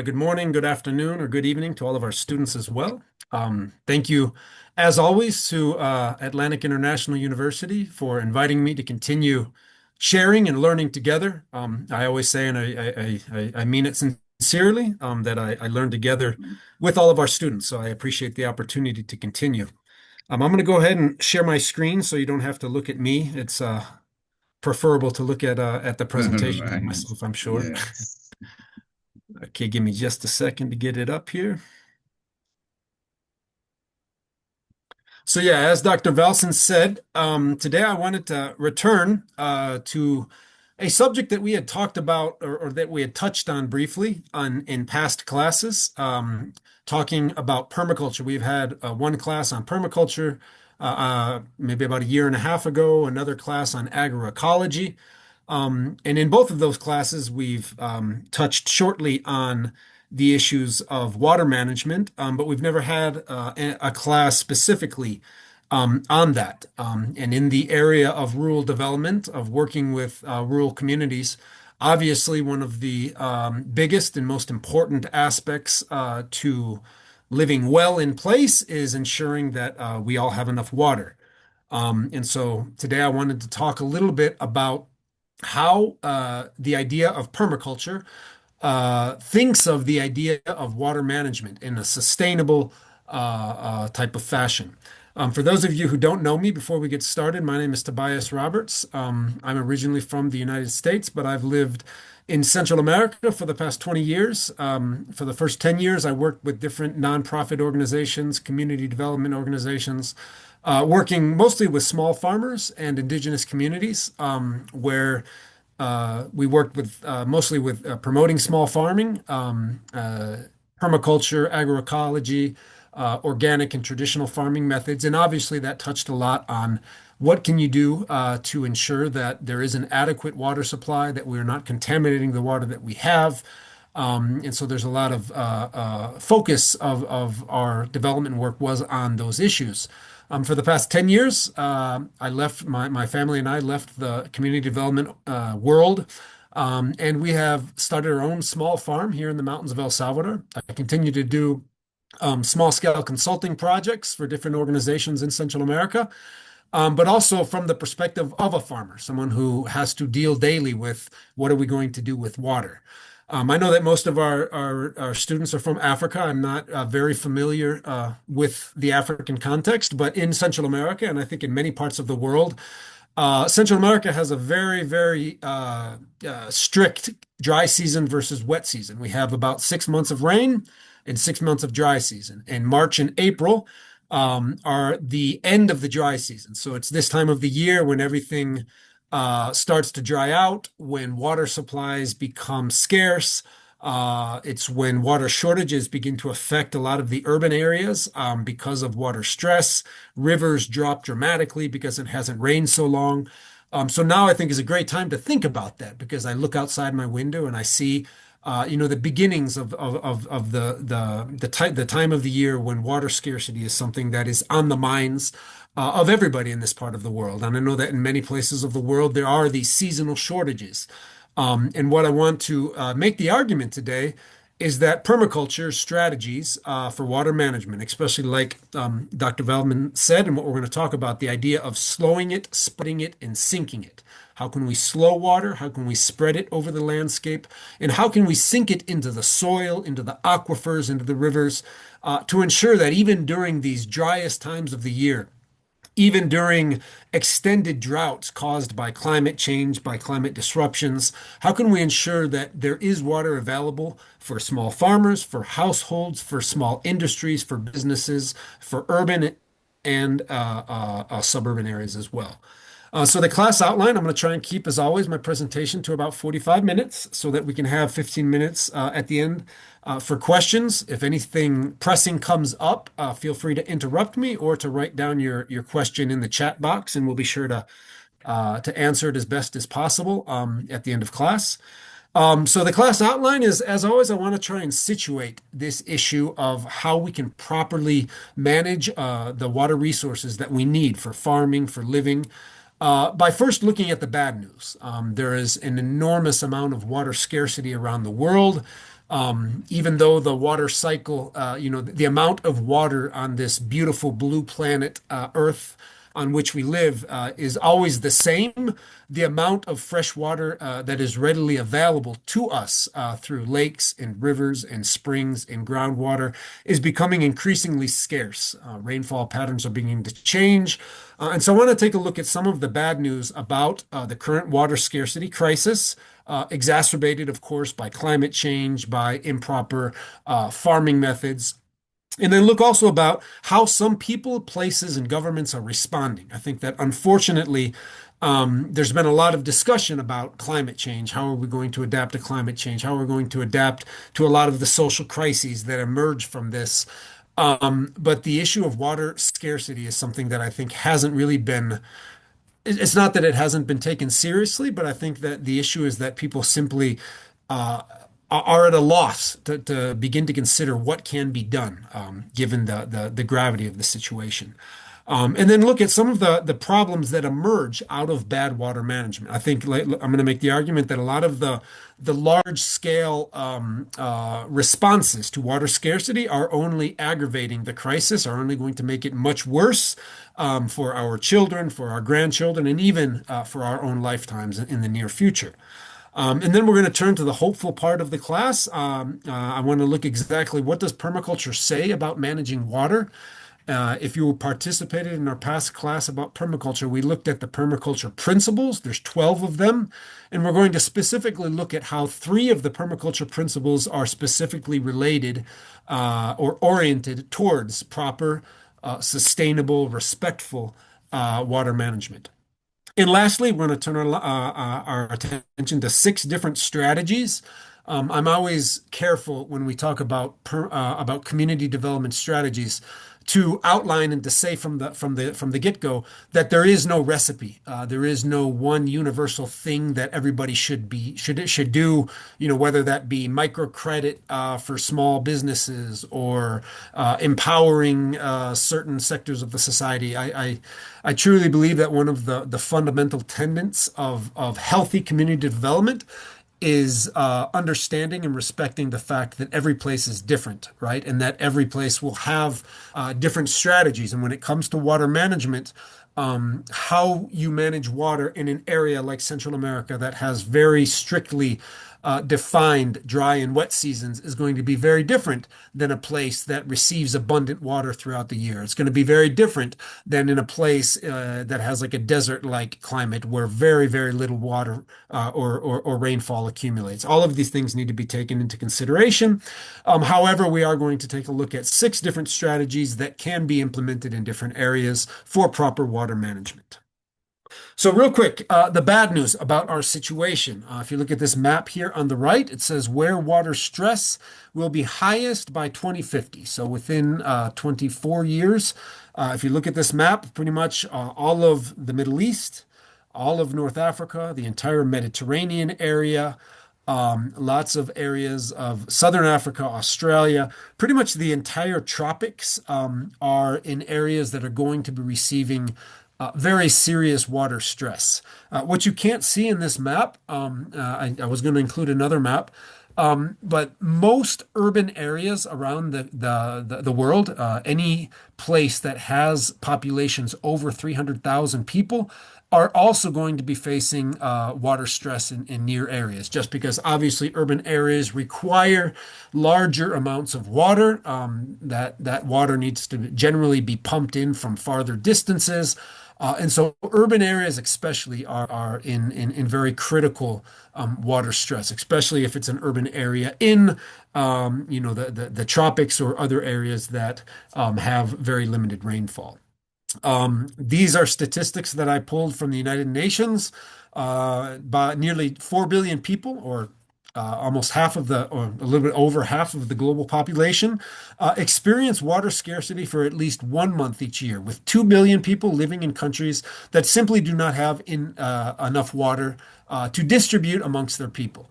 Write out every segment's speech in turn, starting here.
Good morning, good afternoon, or good evening to all of our students as well. Thank you, as always, to Atlantic International University for inviting me to continue sharing and learning together. I always say, and I mean it sincerely, that I learn together with all of our students. So I appreciate the opportunity to continue. I'm going to go ahead and share my screen so you don't have to look at me. It's preferable to look at the presentation of Right. myself, I'm sure. Yes. Okay, give me just a second to get it up here. So yeah, as Dr. Velson said, today I wanted to return to a subject that we had talked about or that we had touched on briefly in past classes, talking about permaculture. We've had one class on permaculture maybe about a year and a half ago, another class on agroecology. And in both of those classes, we've touched shortly on the issues of water management, but we've never had a class specifically on that. And in the area of rural development, of working with rural communities, obviously one of the biggest and most important aspects to living well in place is ensuring that we all have enough water. And so today I wanted to talk a little bit about how the idea of permaculture thinks of the idea of water management in a sustainable type of fashion. For those of you who don't know me, before we get started, my name is Tobias Roberts. I'm originally from the United States, but I've lived in Central America for the past 20 years. For the first 10 years, I worked with different nonprofit organizations, community development organizations, working mostly with small farmers and indigenous communities, where we worked with mostly with promoting small farming, permaculture, agroecology, organic and traditional farming methods, and obviously that touched a lot on what can you do to ensure that there is an adequate water supply, that we're not contaminating the water that we have. And so there's a lot of focus of our development work was on those issues. For the past 10 years, I left my family and I left the community development world. And we have started our own small farm here in the mountains of El Salvador. I continue to do small scale consulting projects for different organizations in Central America, but also from the perspective of a farmer, someone who has to deal daily with what are we going to do with water. I know that most of our students are from Africa. I'm not very familiar with the African context, but in Central America, and I think in many parts of the world, Central America has a very strict dry season versus wet season. We have about 6 months of rain and 6 months of dry season. And March and April are the end of the dry season. So it's this time of the year when everything starts to dry out, when water supplies become scarce. It's when water shortages begin to affect a lot of the urban areas because of water stress. Rivers drop dramatically because it hasn't rained so long. So now I think is a great time to think about that because I look outside my window and I see, the beginnings of the time of the year when water scarcity is something that is on the minds of everybody in this part of the world. And I know that in many places of the world, there are these seasonal shortages. And what I want to make the argument today is that permaculture strategies for water management, especially like Dr. Veldman said, and what we're going to talk about, the idea of slowing it, spreading it, and sinking it. How can we slow water? How can we spread it over the landscape? And how can we sink it into the soil, into the aquifers, into the rivers, to ensure that even during these driest times of the year, even during extended droughts caused by climate change, by climate disruptions, how can we ensure that there is water available for small farmers, for households, for small industries, for businesses, for urban and suburban areas as well? So the class outline, I'm going to try and keep, as always, my presentation to about 45 minutes so that we can have 15 minutes at the end for questions. If anything pressing comes up, feel free to interrupt me or to write down your question in the chat box, and we'll be sure to answer it as best as possible at the end of class. So the class outline is, as always, I want to try and situate this issue of how we can properly manage the water resources that we need for farming, for living, by first looking at the bad news. There is an enormous amount of water scarcity around the world. Even though the water cycle, the amount of water on this beautiful blue planet, Earth, on which we live, is always the same, the amount of fresh water that is readily available to us through lakes and rivers and springs and groundwater is becoming increasingly scarce. Rainfall patterns are beginning to change. And so I want to take a look at some of the bad news about the current water scarcity crisis, exacerbated, of course, by climate change, by improper farming methods. And then look also about how some people, places, and governments are responding. I think that unfortunately, there's been a lot of discussion about climate change. How are we going to adapt to climate change? How are we going to adapt to a lot of the social crises that emerge from this? But the issue of water scarcity is something that I think hasn't really been, it's not that it hasn't been taken seriously, but I think that the issue is that people simply uh, are at a loss to begin to consider what can be done, given the gravity of the situation. And then look at some of the problems that emerge out of bad water management. I think I'm going to make the argument that a lot of the large scale responses to water scarcity are only aggravating the crisis, are only going to make it much worse for our children, for our grandchildren, and even for our own lifetimes in the near future. And then we're going to turn to the hopeful part of the class. I want to look exactly what does permaculture say about managing water. If you participated in our past class about permaculture, we looked at the permaculture principles. There's 12 of them. And we're going to specifically look at how three of the permaculture principles are specifically related or oriented towards proper, sustainable, respectful water management. And lastly, we're going to turn our attention to six different strategies. I'm always careful when we talk about community development strategies to outline and to say from the get-go that there is no recipe. There is no one universal thing that everybody should do. Whether that be microcredit for small businesses or empowering certain sectors of the society. I truly believe that one of the fundamental tenets of healthy community development is understanding and respecting the fact that every place is different, right? And that every place will have different strategies. And when it comes to water management, how you manage water in an area like Central America that has very strictly defined dry and wet seasons is going to be very different than a place that receives abundant water throughout the year. It's going to be very different than in a place that has like a desert-like climate where very, very little water or rainfall accumulates. All of these things need to be taken into consideration. However, we are going to take a look at six different strategies that can be implemented in different areas for proper water management. So real quick, the bad news about our situation. If you look at this map here on the right, it says where water stress will be highest by 2050. So within 24 years, if you look at this map, pretty much all of the Middle East, all of North Africa, the entire Mediterranean area, lots of areas of Southern Africa, Australia, pretty much the entire tropics are in areas that are going to be receiving very serious water stress. What you can't see in this map, I was going to include another map, but most urban areas around the world, any place that has populations over 300,000 people, are also going to be facing water stress in near areas, just because obviously urban areas require larger amounts of water. That water needs to generally be pumped in from farther distances. And so urban areas especially are in very critical water stress, especially if it's an urban area in the tropics or other areas that have very limited rainfall. These are statistics that I pulled from the United Nations. By nearly 4 billion people, or almost half of or a little bit over half of the global population, experience water scarcity for at least 1 month each year, with 2 billion people living in countries that simply do not have enough water to distribute amongst their people.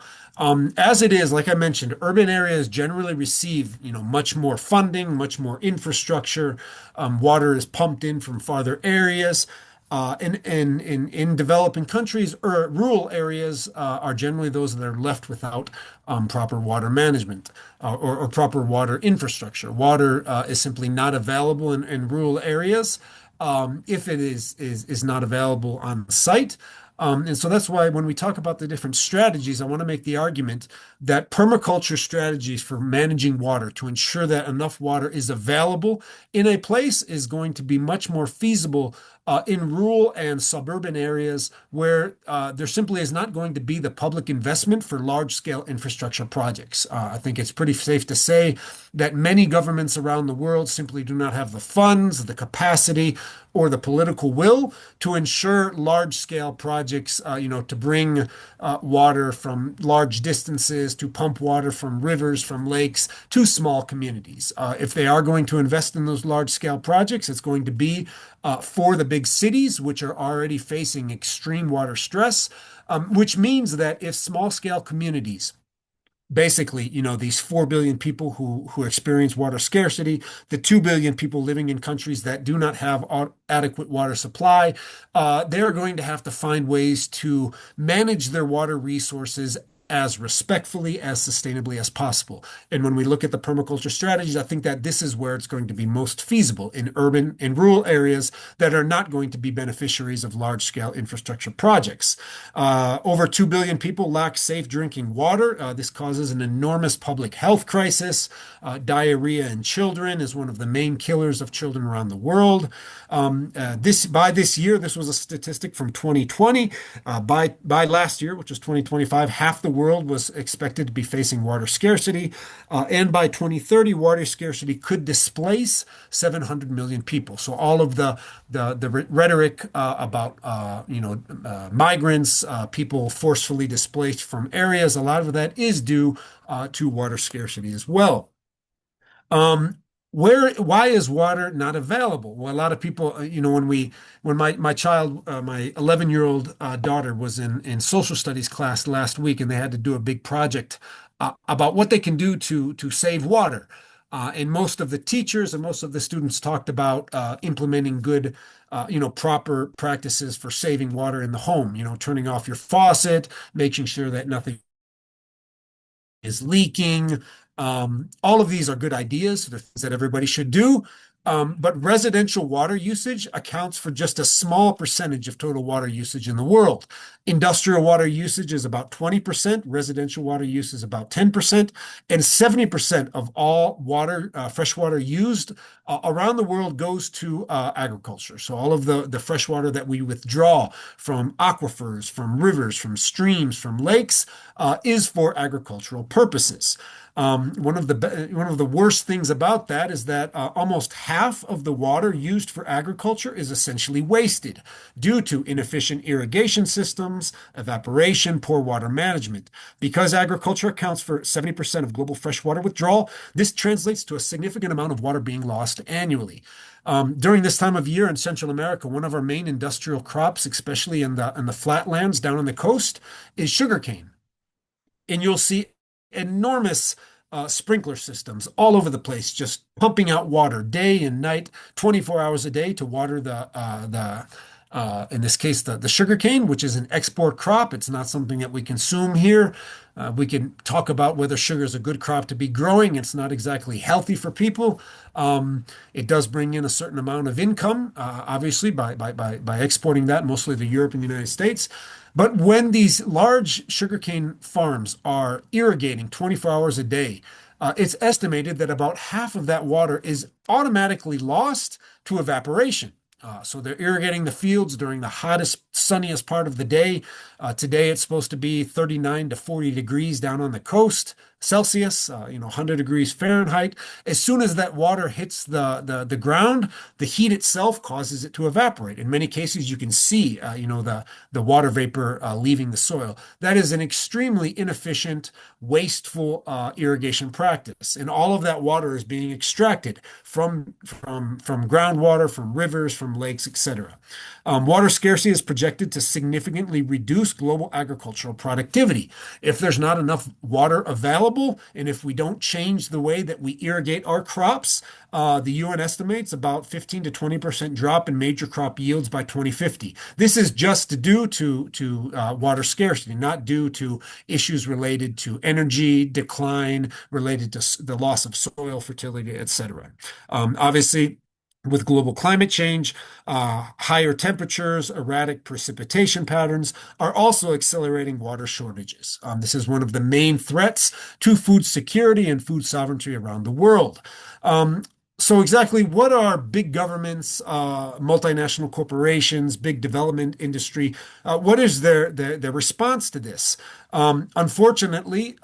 As it is, like I mentioned, urban areas generally receive, much more funding, much more infrastructure. Water is pumped in from farther areas. In developing countries or rural areas are generally those that are left without proper water management or proper water infrastructure. Water is simply not available in rural areas if it is not available on site. And so that's why when we talk about the different strategies, I want to make the argument that permaculture strategies for managing water to ensure that enough water is available in a place is going to be much more feasible in rural and suburban areas where there simply is not going to be the public investment for large scale infrastructure projects. I think it's pretty safe to say that many governments around the world simply do not have the funds, the capacity, or the political will to ensure large scale projects, to bring water from large distances, to pump water from rivers, from lakes to small communities. If they are going to invest in those large scale projects, it's going to be for the big cities, which are already facing extreme water stress, which means that if small scale communities basically, these 4 billion people who experience water scarcity, the 2 billion people living in countries that do not have adequate water supply, they're going to have to find ways to manage their water resources as respectfully, as sustainably as possible. And when we look at the permaculture strategies, I think that this is where it's going to be most feasible in rural areas that are not going to be beneficiaries of large scale infrastructure projects. Over 2 billion people lack safe drinking water. This causes an enormous public health crisis. Diarrhea in children is one of the main killers of children around the world. By this year, this was a statistic from 2020. By last year, which was 2025, half the world was expected to be facing water scarcity. And by 2030, water scarcity could displace 700 million people. So all of the rhetoric about migrants, people forcefully displaced from areas, a lot of that is due to water scarcity as well. Why is water not available? Well, a lot of people, when my child, my 11-year-old daughter was in social studies class last week, and they had to do a big project about what they can do to save water. And most of the teachers and most of the students talked about implementing good, proper practices for saving water in the home, turning off your faucet, making sure that nothing is leaking. All of these are good ideas, they're things that everybody should do. But residential water usage accounts for just a small percentage of total water usage in the world. Industrial water usage is about 20%, residential water use is about 10%, and 70% of all water, fresh water used around the world goes to agriculture. So all of the fresh water that we withdraw from aquifers, from rivers, from streams, from lakes, is for agricultural purposes. One of the worst things about that is that almost half of the water used for agriculture is essentially wasted due to inefficient irrigation systems, evaporation, poor water management. Because agriculture accounts for 70% of global freshwater withdrawal, this translates to a significant amount of water being lost annually. During this time of year in Central America, one of our main industrial crops, especially in the flatlands down on the coast, is sugarcane. And you'll see enormous sprinkler systems all over the place, just pumping out water day and night, 24 hours a day to water in this case, the sugarcane, which is an export crop. It's not something that we consume here. We can talk about whether sugar is a good crop to be growing. It's not exactly healthy for people. It does bring in a certain amount of income, obviously, by exporting that, mostly to Europe and the United States. But when these large sugarcane farms are irrigating 24 hours a day, it's estimated that about half of that water is automatically lost to evaporation. So they're irrigating the fields during the hottest, sunniest part of the day. Today it's supposed to be 39 to 40 degrees down on the coast Celsius, 100 degrees Fahrenheit. As soon as that water hits the ground, the heat itself causes it to evaporate. In many cases, you can see, the water vapor leaving the soil. That is an extremely inefficient, wasteful irrigation practice, and all of that water is being extracted from groundwater, from rivers, from lakes, etc. Water scarcity is projected to significantly reduce global agricultural productivity. If there's not enough water available, available, and if we don't change the way that we irrigate our crops, the UN estimates about 15 to 20% drop in major crop yields by 2050. This is just due to water scarcity, not due to issues related to energy decline, related to the loss of soil fertility, etc. Obviously, with global climate change, higher temperatures, erratic precipitation patterns are also accelerating water shortages. This is one of the main threats to food security and food sovereignty around the world. So exactly what are big governments, multinational corporations, big development industry, what is their response to this? Unfortunately,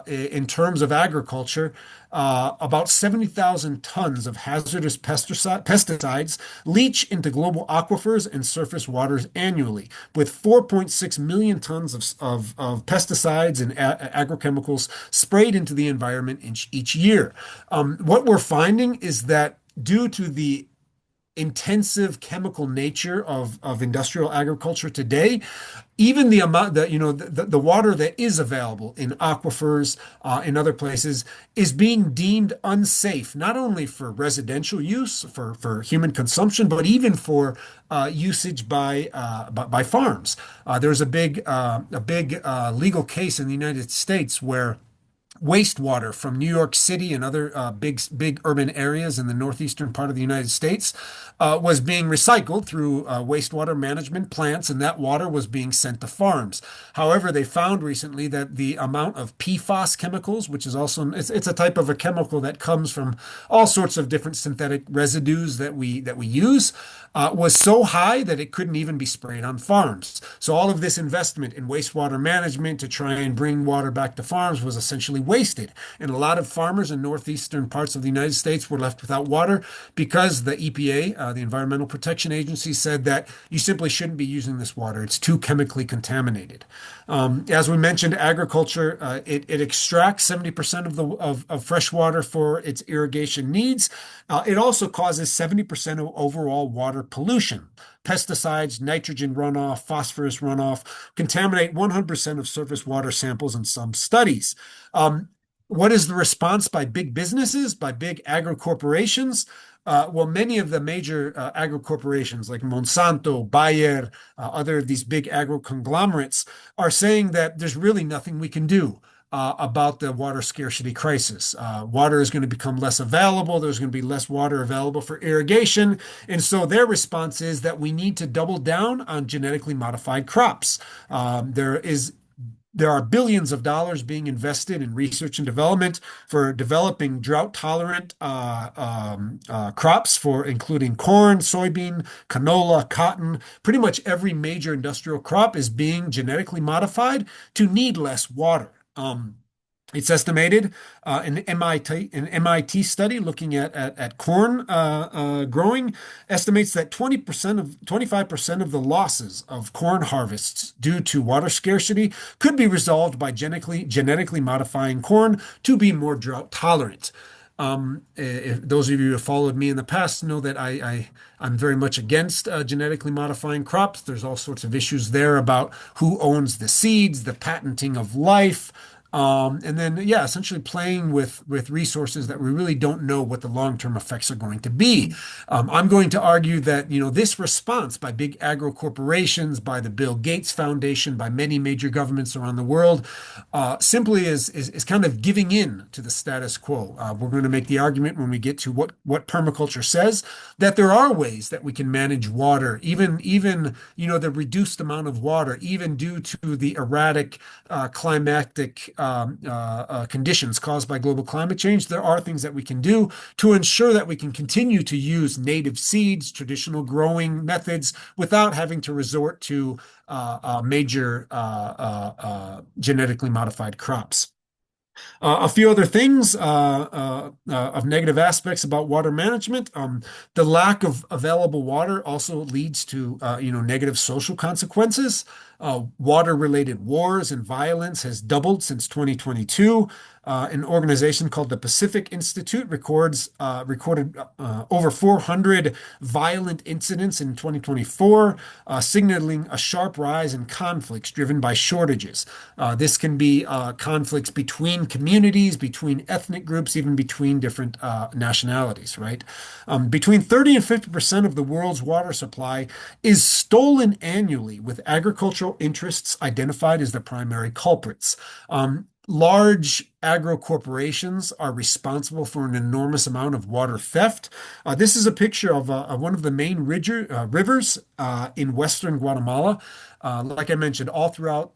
in terms of agriculture, about 70,000 tons of hazardous pesticides leach into global aquifers and surface waters annually, with 4.6 million tons of pesticides and agrochemicals sprayed into the environment each year. What we're finding is that due to the intensive chemical nature of industrial agriculture today, even the amount that, the water that is available in aquifers, in other places, is being deemed unsafe, not only for residential use, for human consumption, but even for usage by farms. There's a big legal case in the United States where wastewater from New York City and other big urban areas in the northeastern part of the United States was being recycled through wastewater management plants, and that water was being sent to farms. However, they found recently that the amount of PFAS chemicals, which is also it's a type of a chemical that comes from all sorts of different synthetic residues that we use, was so high that it couldn't even be sprayed on farms. So all of this investment in wastewater management to try and bring water back to farms was essentially wasted. And a lot of farmers in northeastern parts of the United States were left without water because the EPA, the Environmental Protection Agency, said that you simply shouldn't be using this water. It's too chemically contaminated. As we mentioned, agriculture, it extracts 70% of fresh water for its irrigation needs. It also causes 70% of overall water pollution. Pesticides, nitrogen runoff, phosphorus runoff contaminate 100% of surface water samples in some studies. What is the response by big businesses, by big agro corporations? Well, many of the major agro corporations like Monsanto, Bayer, other of these big agro conglomerates are saying that there's really nothing we can do about the water scarcity crisis. Water is going to become less available. There's going to be less water available for irrigation. And so their response is that we need to double down on genetically modified crops. There are billions of dollars being invested in research and development for developing drought-tolerant crops, for including corn, soybean, canola, cotton. Pretty much every major industrial crop is being genetically modified to need less water. It's estimated, an MIT study looking at corn growing estimates that 25% of the losses of corn harvests due to water scarcity could be resolved by genetically modifying corn to be more drought tolerant. If those of you who have followed me in the past know that I'm very much against genetically modifying crops. There's all sorts of issues there about who owns the seeds, the patenting of life. And then, yeah, essentially playing with resources that we really don't know what the long-term effects are going to be. I'm going to argue that, this response by big agro corporations, by the Bill Gates Foundation, by many major governments around the world, simply is kind of giving in to the status quo. We're going to make the argument when we get to what permaculture says, that there are ways that we can manage water, even the reduced amount of water, even due to the erratic climatic conditions caused by global climate change. There are things that we can do to ensure that we can continue to use native seeds, traditional growing methods, without having to resort to major genetically modified crops. A few other things of negative aspects about water management. The lack of available water also leads to negative social consequences. Water-related wars and violence has doubled since 2022. An organization called the Pacific Institute recorded over 400 violent incidents in 2024, signaling a sharp rise in conflicts driven by shortages. This can be conflicts between communities, between ethnic groups, even between different nationalities, right? Between 30 and 50% of the world's water supply is stolen annually, with agricultural interests identified as the primary culprits. Large agro corporations are responsible for an enormous amount of water theft. This is a picture of one of the main rivers in western Guatemala. Like I mentioned, all throughout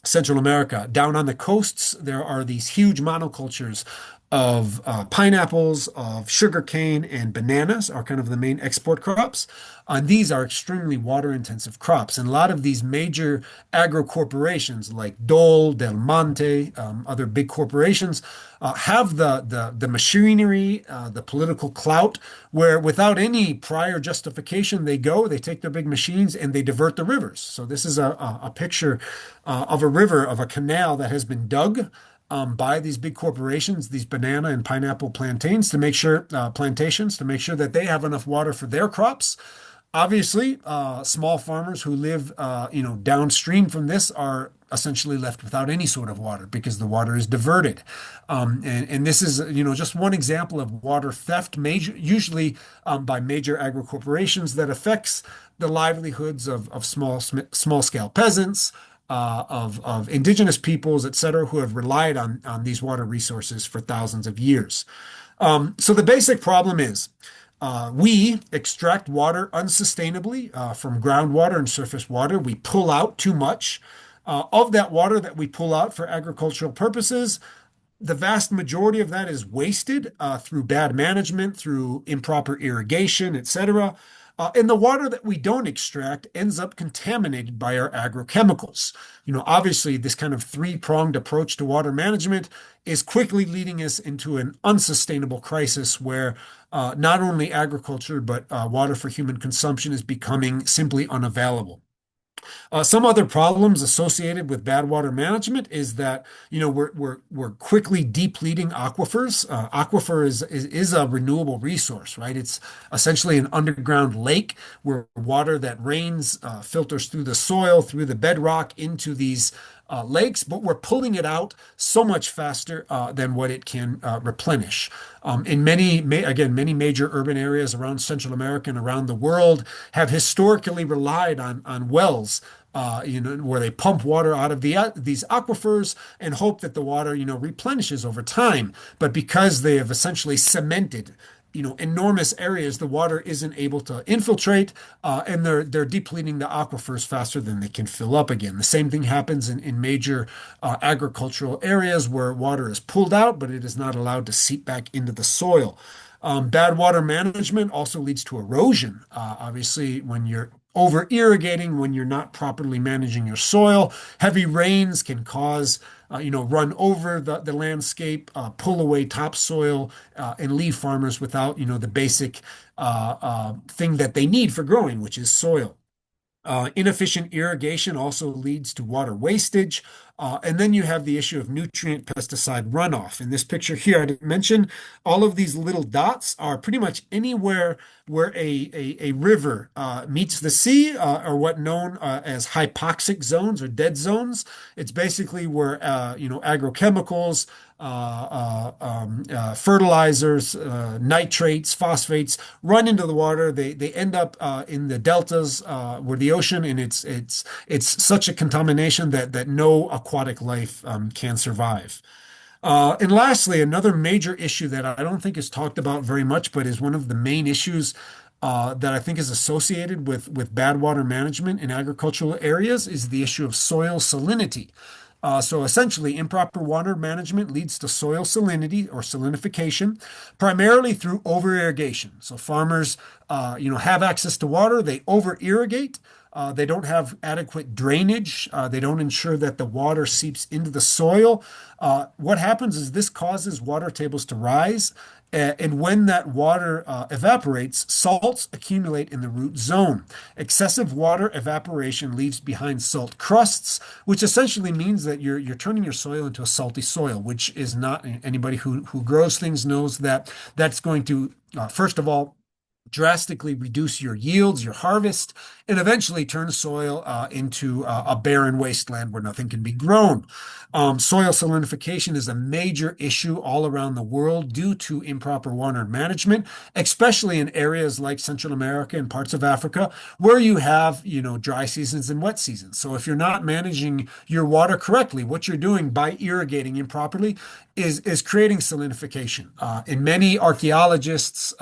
Central America. Down on the coasts, there are these huge monocultures of pineapples, of sugarcane, and bananas are kind of the main export crops. And these are extremely water intensive crops. And a lot of these major agro corporations like Dole, Del Monte, other big corporations have the machinery, the political clout, where without any prior justification, they take their big machines and they divert the rivers. So this is a picture of a river, of a canal that has been dug by these big corporations, these banana and pineapple plantains, to make sure plantations to make sure that they have enough water for their crops. Obviously, small farmers who live, downstream from this are essentially left without any sort of water because the water is diverted. And this is, just one example of water theft, usually by major agro corporations that affects the livelihoods of small scale peasants, of indigenous peoples, et cetera, who have relied on these water resources for thousands of years. So the basic problem is we extract water unsustainably from groundwater and surface water. We pull out too much. Of that water that we pull out for agricultural purposes, the vast majority of that is wasted through bad management, through improper irrigation, et cetera. And the water that we don't extract ends up contaminated by our agrochemicals. Obviously, this kind of three-pronged approach to water management is quickly leading us into an unsustainable crisis where not only agriculture, but water for human consumption is becoming simply unavailable. Some other problems associated with bad water management is that we're quickly depleting aquifers. Aquifer is a renewable resource, right? It's essentially an underground lake where water that rains filters through the soil, through the bedrock into these lakes, but we're pulling it out so much faster than what it can replenish. In many major urban areas around Central America and around the world have historically relied on wells, where they pump water out of these aquifers and hope that the water, replenishes over time. But because they have essentially cemented enormous areas, the water isn't able to infiltrate, and they're depleting the aquifers faster than they can fill up again. The same thing happens in major agricultural areas where water is pulled out, but it is not allowed to seep back into the soil. Bad water management also leads to erosion. Obviously, when you're over irrigating, when you're not properly managing your soil, heavy rains can cause run over the landscape, pull away topsoil, and leave farmers without, the basic thing that they need for growing, which is soil. Inefficient irrigation also leads to water wastage. And then you have the issue of nutrient pesticide runoff. In this picture here, I didn't mention all of these little dots are pretty much anywhere where a river meets the sea, or what known as hypoxic zones or dead zones. It's basically where agrochemicals, fertilizers, nitrates, phosphates run into the water. They end up in the deltas where the ocean, and it's such a contamination that no aquatic life can survive. And lastly, another major issue that I don't think is talked about very much, but is one of the main issues that I think is associated with bad water management in agricultural areas is the issue of soil salinity. So essentially, improper water management leads to soil salinity or salinification, primarily through over irrigation. So farmers, have access to water, they over irrigate. They don't have adequate drainage. They don't ensure that the water seeps into the soil. What happens is this causes water tables to rise. And when that water evaporates, salts accumulate in the root zone. Excessive water evaporation leaves behind salt crusts, which essentially means that you're turning your soil into a salty soil, which is not anybody who grows things knows that that's going to first of all drastically reduce your yields, your harvest, and eventually turn soil into a barren wasteland where nothing can be grown. Soil salinification is a major issue all around the world due to improper water management, especially in areas like Central America and parts of Africa, where you have, dry seasons and wet seasons. So if you're not managing your water correctly, what you're doing by irrigating improperly is creating salinification. And many archaeologists,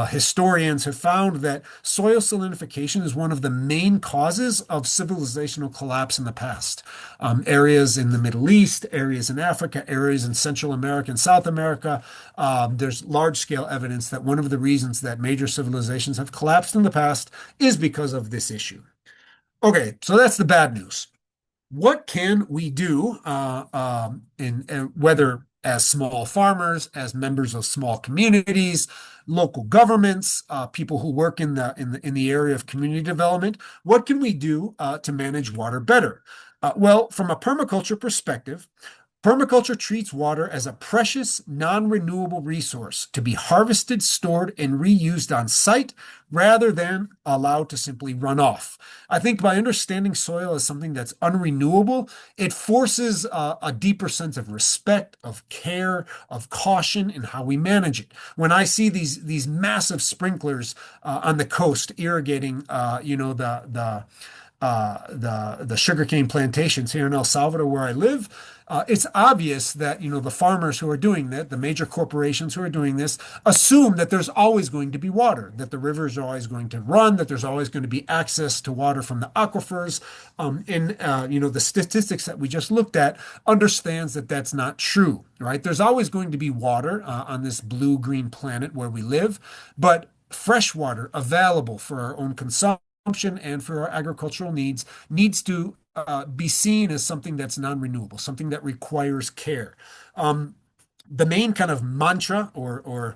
historians have found that soil salinification is one of the main causes of civilizational collapse in the past. Areas in the Middle East, areas in Africa, areas in Central America and South America, there's large scale evidence that one of the reasons that major civilizations have collapsed in the past is because of this issue. Okay, so that's the bad news. What can we do whether as small farmers, as members of small communities, local governments, people who work in the area of community development? What can we do to manage water better? Well, from a permaculture perspective, permaculture treats water as a precious, non-renewable resource to be harvested, stored, and reused on site rather than allowed to simply run off. I think by understanding soil as something that's unrenewable, it forces a deeper sense of respect, of care, of caution in how we manage it. When I see these massive sprinklers on the coast irrigating, the sugarcane plantations here in El Salvador where I live, it's obvious that the farmers who are doing that, the major corporations who are doing this, assume that there's always going to be water, that the rivers are always going to run, that there's always going to be access to water from the aquifers. The statistics that we just looked at understands that that's not true, right? There's always going to be water on this blue-green planet where we live, but fresh water available for our own consumption and for our agricultural needs to be seen as something that's non-renewable, something that requires care. The main kind of mantra or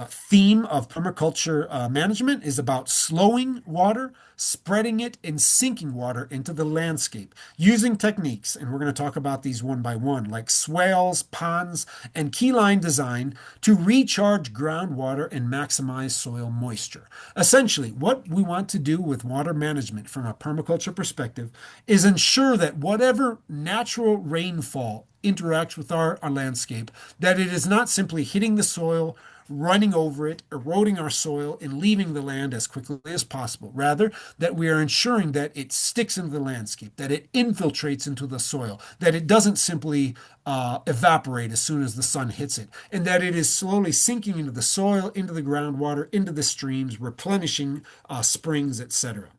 theme of permaculture management is about slowing water, spreading it, and sinking water into the landscape using techniques. And we're going to talk about these one by one, like swales, ponds, and keyline design to recharge groundwater and maximize soil moisture. Essentially, what we want to do with water management from a permaculture perspective is ensure that whatever natural rainfall interacts with our landscape, that it is not simply hitting the soil, running over it, eroding our soil, and leaving the land as quickly as possible. Rather, that we are ensuring that it sticks into the landscape, that it infiltrates into the soil, that it doesn't simply evaporate as soon as the sun hits it, and that it is slowly sinking into the soil, into the groundwater, into the streams, replenishing springs, etc.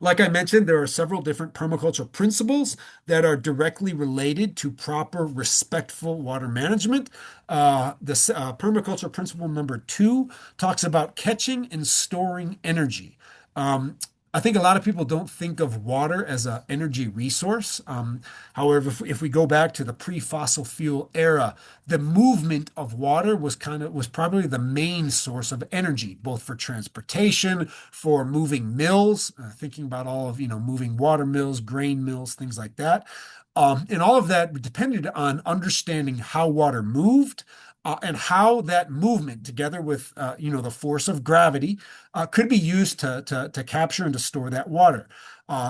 Like I mentioned, there are several different permaculture principles that are directly related to proper, respectful water management. This permaculture principle number 2 talks about catching and storing energy. I think a lot of people don't think of water as an energy resource. However, if we go back to the pre-fossil fuel era, the movement of water was probably the main source of energy, both for transportation, for moving mills, thinking about all of, moving water mills, grain mills, things like that. And all of that depended on understanding how water moved, and how that movement, together with the force of gravity, could be used to capture and to store that water.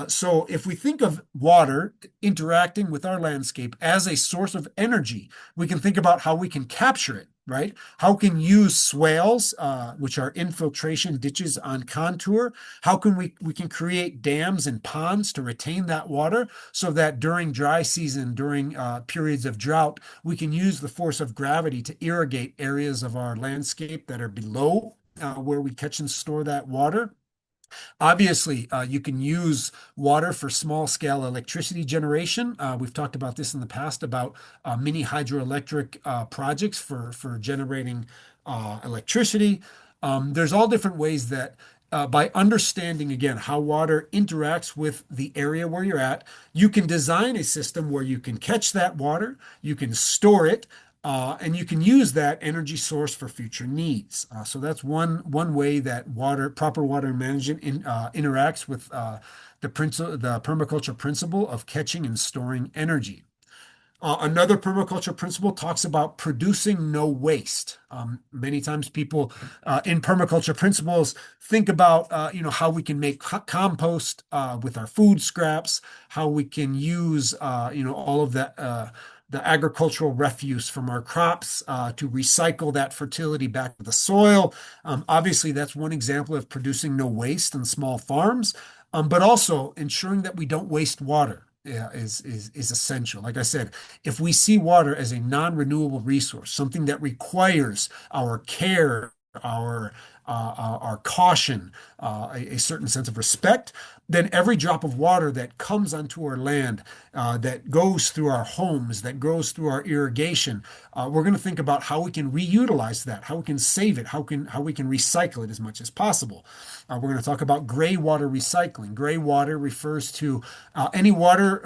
So if we think of water interacting with our landscape as a source of energy, we can think about how we can capture it, right? How can use swales, which are infiltration ditches on contour? How can we can create dams and ponds to retain that water so that during dry season, during periods of drought, we can use the force of gravity to irrigate areas of our landscape that are below where we catch and store that water. Obviously, you can use water for small scale electricity generation. We've talked about this in the past about mini hydroelectric projects for generating electricity. There's all different ways that by understanding again how water interacts with the area where you're at, you can design a system where you can catch that water, you can store it, and you can use that energy source for future needs. So that's one way that proper water management interacts with the permaculture principle of catching and storing energy. Another permaculture principle talks about producing no waste. Many times people in permaculture principles think about how we can make compost with our food scraps, how we can use all of that the agricultural refuse from our crops to recycle that fertility back to the soil. Obviously, that's one example of producing no waste in small farms, but also ensuring that we don't waste water. Yeah, is essential. Like I said, if we see water as a non-renewable resource, something that requires our care, our caution, a certain sense of respect, then every drop of water that comes onto our land, that goes through our homes, that goes through our irrigation, we're going to think about how we can reutilize that, how we can save it, how we can recycle it as much as possible. We're going to talk about gray water recycling. Gray water refers to any water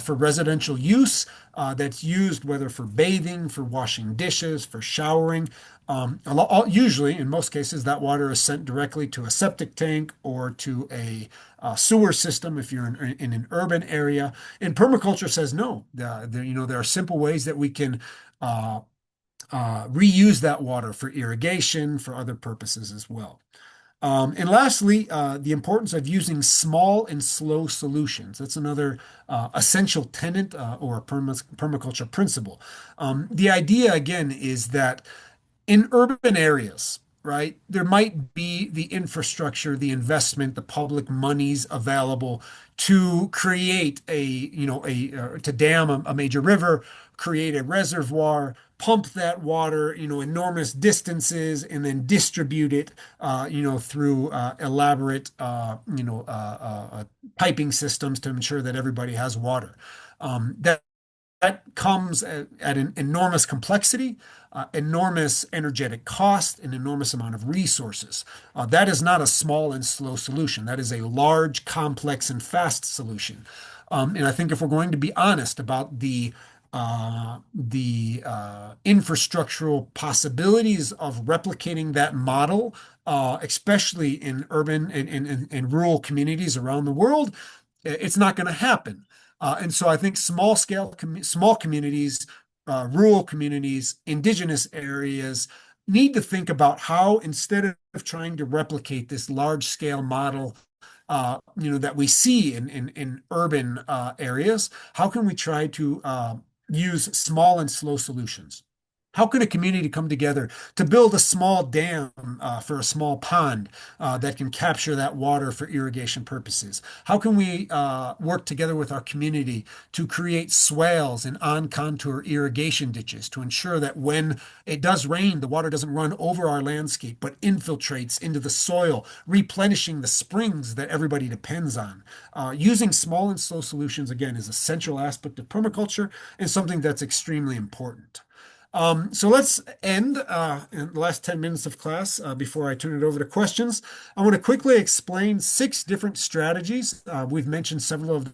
for residential use that's used whether for bathing, for washing dishes, for showering. Usually, in most cases, that water is sent directly to a septic tank or to a sewer system if you're in an urban area. And permaculture says no. There are simple ways that we can uh, reuse that water for irrigation, for other purposes as well. And lastly, the importance of using small and slow solutions. That's another essential tenet or permaculture principle. The idea, again, is that in urban areas, right, there might be the infrastructure, the investment, the public monies available to create to dam a major river, create a reservoir, pump that water, enormous distances, and then distribute it, through elaborate, piping systems to ensure that everybody has water. That comes at an enormous complexity, enormous energetic cost, an enormous amount of resources. That is not a small and slow solution. That is a large, complex, and fast solution. And I think if we're going to be honest about the infrastructural possibilities of replicating that model, especially in urban and rural communities around the world, it's not going to happen. And so I think small communities, rural communities, indigenous areas need to think about how, instead of trying to replicate this large scale model, that we see in urban areas, how can we try to use small and slow solutions? How can a community come together to build a small dam for a small pond that can capture that water for irrigation purposes? How can we work together with our community to create swales and on-contour irrigation ditches to ensure that when it does rain, the water doesn't run over our landscape, but infiltrates into the soil, replenishing the springs that everybody depends on? Using small and slow solutions, again, is a central aspect of permaculture and something that's extremely important. So let's end in the last 10 minutes of class before I turn it over to questions. I want to quickly explain 6 different strategies. We've mentioned several of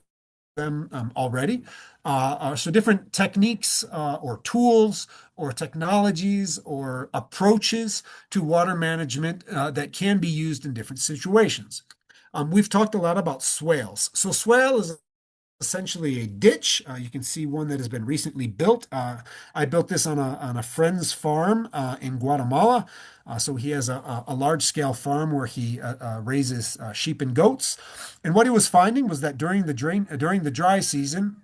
them already. So different techniques or tools or technologies or approaches to water management that can be used in different situations. We've talked a lot about swales. So swale is essentially a ditch. You can see one that has been recently built. I built this on a friend's farm in Guatemala. So he has a large scale farm where he raises sheep and goats. And what he was finding was that during the dry season,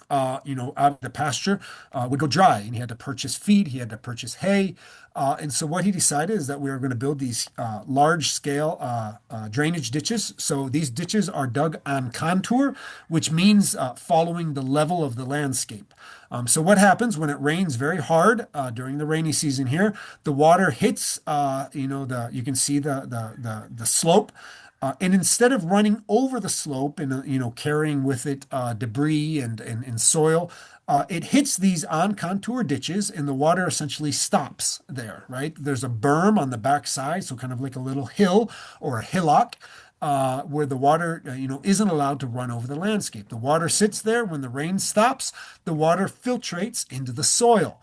out of the pasture would go dry, and he had to purchase feed, he had to purchase hay. And so what he decided is that we are going to build these large scale drainage ditches. So these ditches are dug on contour, which means following the level of the landscape. So what happens when it rains very hard during the rainy season here? The water hits, you can see the slope And instead of running over the slope and carrying with it debris and soil, it hits these on contour ditches, and the water essentially stops there. Right, there's a berm on the back side, so kind of like a little hill or a hillock. Where the water, isn't allowed to run over the landscape. The water sits there. When the rain stops, the water filtrates into the soil.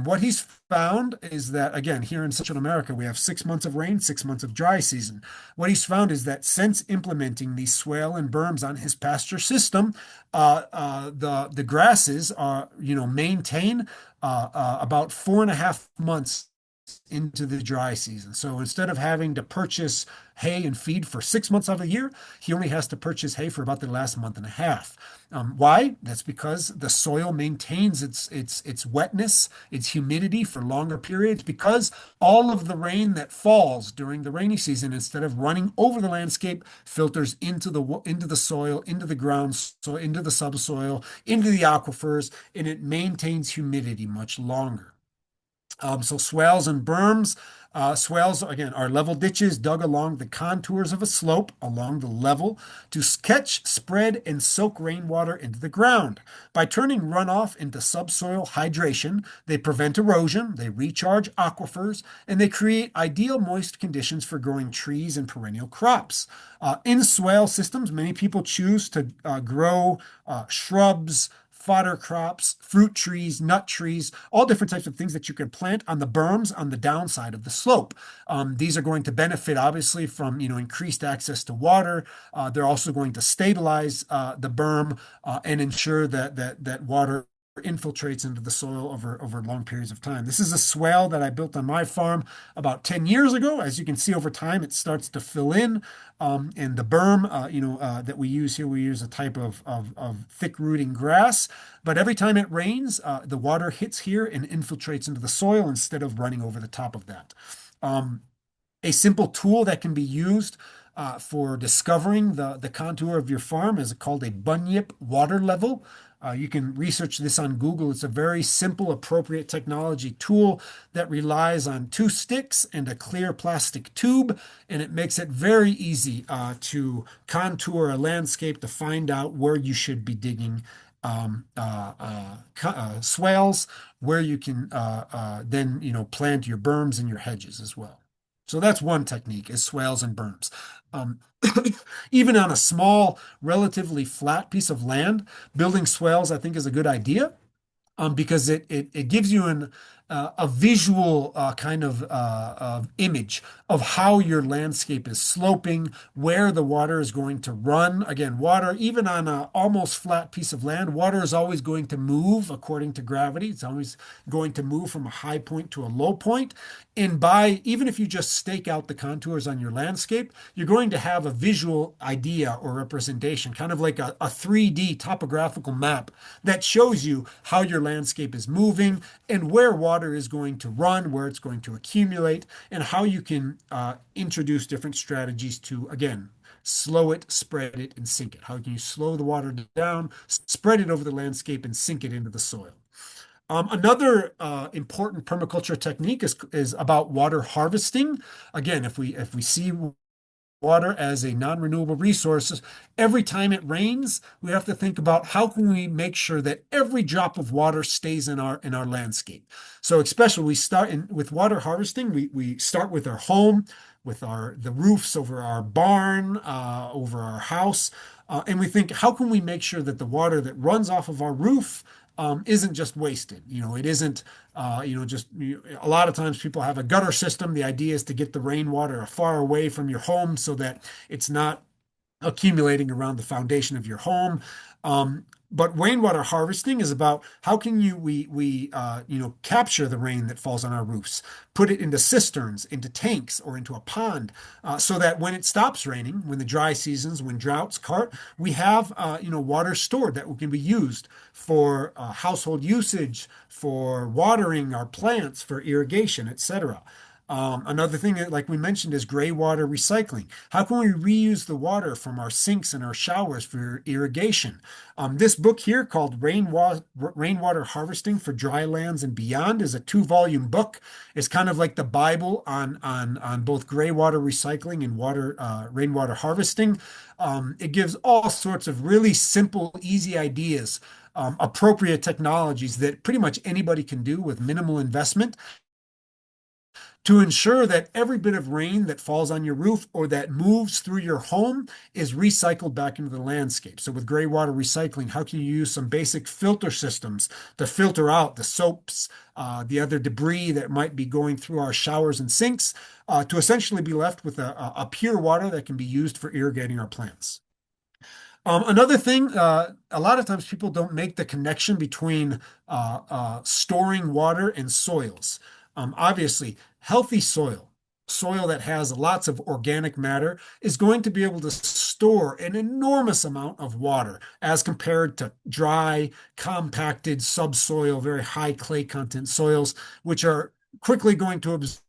What he's found is that, again, here in Central America, we have 6 months of rain, 6 months of dry season. What he's found is that since implementing these swale and berms on his pasture system, the grasses are, maintain about 4.5 months into the dry season. So instead of having to purchase hay and feed for 6 months of the year, he only has to purchase hay for about the last month and a half. Why? That's because the soil maintains its wetness, its humidity for longer periods, because all of the rain that falls during the rainy season, instead of running over the landscape, filters into the soil, into the ground, so into the subsoil, into the aquifers, and it maintains humidity much longer. So swales and berms. Swales, again, are level ditches dug along the contours of a slope along the level to catch, spread, and soak rainwater into the ground. By turning runoff into subsoil hydration, they prevent erosion, they recharge aquifers, and they create ideal moist conditions for growing trees and perennial crops. In swale systems, many people choose to grow shrubs, fodder crops, fruit trees, nut trees, all different types of things that you can plant on the berms on the downside of the slope. These are going to benefit obviously from increased access to water. They're also going to stabilize the berm and ensure that water infiltrates into the soil over long periods of time. This is a swale that I built on my farm about 10 years ago. As you can see, over time, it starts to fill in. And the berm, that we use here, we use a type of thick rooting grass. But every time it rains, the water hits here and infiltrates into the soil instead of running over the top of that. A simple tool that can be used for discovering the contour of your farm is called a bunyip water level. You can research this on Google. It's a very simple, appropriate technology tool that relies on two sticks and a clear plastic tube, and it makes it very easy to contour a landscape to find out where you should be digging swales, where you can then plant your berms and your hedges as well. So that's one technique, is swales and berms. Um, Even on a small, relatively flat piece of land, building swales, I think, is a good idea, because it gives you a visual kind of image of how your landscape is sloping, where the water is going to run. Again, water, even on an almost flat piece of land, water is always going to move according to gravity. It's always going to move from a high point to a low point. And even if you just stake out the contours on your landscape, you're going to have a visual idea or representation, kind of like a 3D topographical map that shows you how your landscape is moving and where water is going to run, where it's going to accumulate, and how you can introduce different strategies to, again, slow it, spread it, and sink it. How can you slow the water down, spread it over the landscape, and sink it into the soil? Another important permaculture technique is about water harvesting. Again, if we see water as a non-renewable resource, every time it rains, we have to think about how can we make sure that every drop of water stays in our landscape. So especially with water harvesting, we start with our home, with the roofs over our barn, over our house, and we think, how can we make sure that the water that runs off of our roof isn't just wasted. It isn't, just a lot of times people have a gutter system. The idea is to get the rainwater far away from your home so that it's not accumulating around the foundation of your home. But rainwater harvesting is about how can we capture the rain that falls on our roofs, put it into cisterns, into tanks, or into a pond, so that when it stops raining, when the dry seasons, when droughts cart, we have water stored that can be used for household usage, for watering our plants, for irrigation, etc. Another thing that, like we mentioned, is gray water recycling. How can we reuse the water from our sinks and our showers for irrigation? This book here called Rainwater Harvesting for Dry Lands and Beyond is a two-volume book. It's kind of like the Bible on both gray water recycling and rainwater harvesting. It gives all sorts of really simple, easy ideas, appropriate technologies that pretty much anybody can do with minimal investment to ensure that every bit of rain that falls on your roof or that moves through your home is recycled back into the landscape. So with gray water recycling, how can you use some basic filter systems to filter out the soaps, the other debris that might be going through our showers and sinks, to essentially be left with a pure water that can be used for irrigating our plants. Another thing, a lot of times people don't make the connection between storing water and soils. Obviously, healthy soil that has lots of organic matter, is going to be able to store an enormous amount of water as compared to dry, compacted subsoil, very high clay content soils, which are quickly going to absorb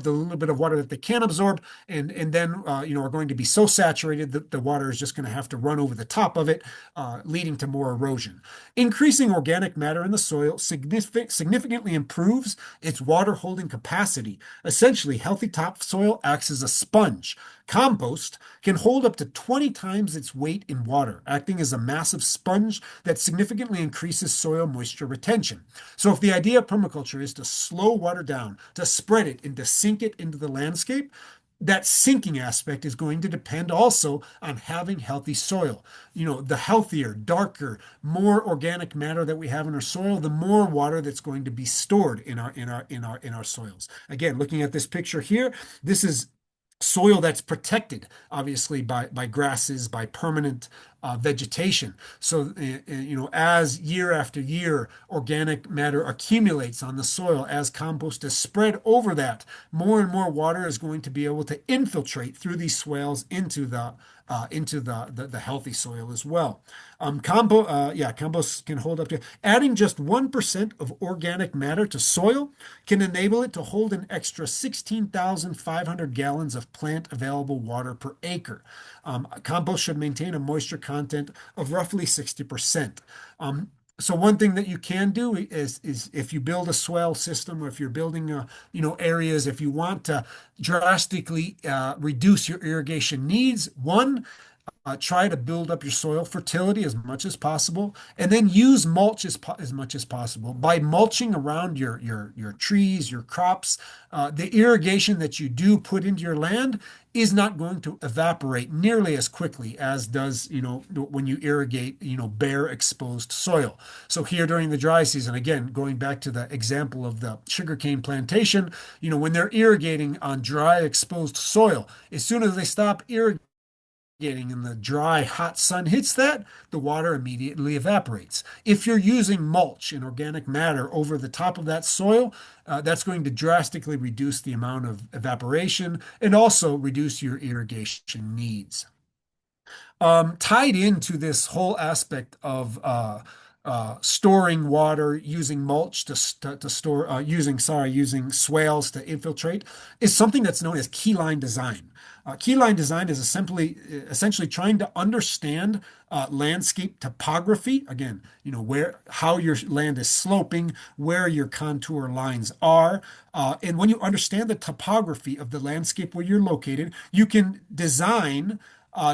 the little bit of water that they can absorb, and then are going to be so saturated that the water is just going to have to run over the top of it, leading to more erosion. Increasing organic matter in the soil significantly improves its water holding capacity. Essentially, healthy topsoil acts as a sponge. Compost can hold up to 20 times its weight in water, acting as a massive sponge that significantly increases soil moisture retention. So if the idea of permaculture is to slow water down, to spread it and to sink it into the landscape, that sinking aspect is going to depend also on having healthy soil. The healthier, darker, more organic matter that we have in our soil, the more water that's going to be stored in our soils. Again, looking at this picture here, this is soil that's protected, obviously, by grasses, by permanent vegetation. So, as year after year organic matter accumulates on the soil, as compost is spread over that, more and more water is going to be able to infiltrate through these swales into the healthy soil as well. Compost can hold up to adding just 1% of organic matter to soil can enable it to hold an extra 16,500 gallons of plant available water per acre. Compost should maintain a moisture content of roughly 60%. So one thing that you can do is if you build a swale system, or if you're building areas, if you want to drastically reduce your irrigation needs, one, try to build up your soil fertility as much as possible, and then use mulch as much as possible. By mulching around your trees, your crops, the irrigation that you do put into your land is not going to evaporate nearly as quickly as does, when you irrigate, bare exposed soil. So here during the dry season, again, going back to the example of the sugarcane plantation, when they're irrigating on dry exposed soil, as soon as they stop irrigating and the dry, hot sun hits that, the water immediately evaporates. If you're using mulch and organic matter over the top of that soil, that's going to drastically reduce the amount of evaporation and also reduce your irrigation needs. Tied into this whole aspect of storing water, using mulch to store, using swales to infiltrate, is something that's known as keyline design. Keyline design is essentially trying to understand landscape topography. Again, how your land is sloping, where your contour lines are, and when you understand the topography of the landscape where you're located, you can design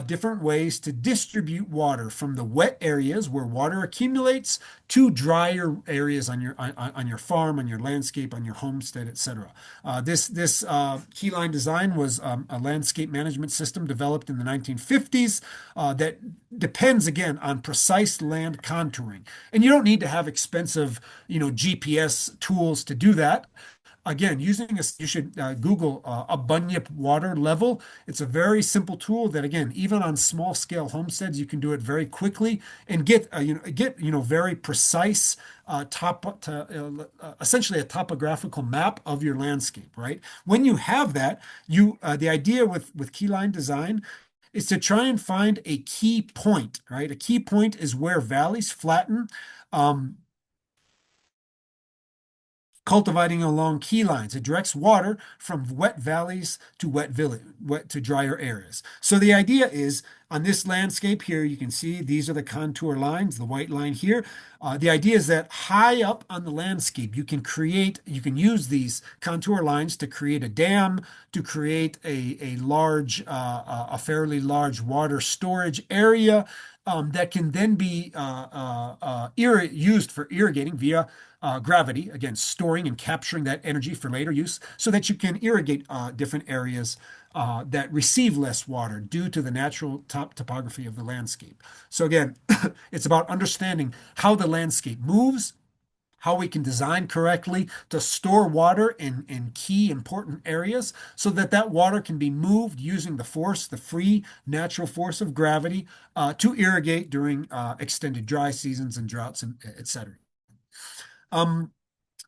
different ways to distribute water from the wet areas where water accumulates to drier areas on your farm, on your landscape, on your homestead, etc. This keyline design was a landscape management system developed in the 1950s that depends again on precise land contouring, and you don't need to have expensive, GPS tools to do that. Again, you should Google a bunyip water level. It's a very simple tool that, again, even on small scale homesteads, you can do it very quickly and get very precise essentially a topographical map of your landscape. Right. When you have that, the idea with keyline design is to try and find a key point. Right. A key point is where valleys flatten. Um, cultivating along key lines. It directs water from wet valleys to wet to drier areas. So the idea is on this landscape here, you can see these are the contour lines, the white line here. The idea is that high up on the landscape, you can use these contour lines to create a dam, to create a fairly large water storage area that can then be used for irrigating via gravity, again, storing and capturing that energy for later use so that you can irrigate different areas that receive less water due to the natural topography of the landscape. So again, it's about understanding how the landscape moves, how we can design correctly to store water in key important areas so that that water can be moved using the force, the free natural force of gravity to irrigate during extended dry seasons and droughts, and et cetera.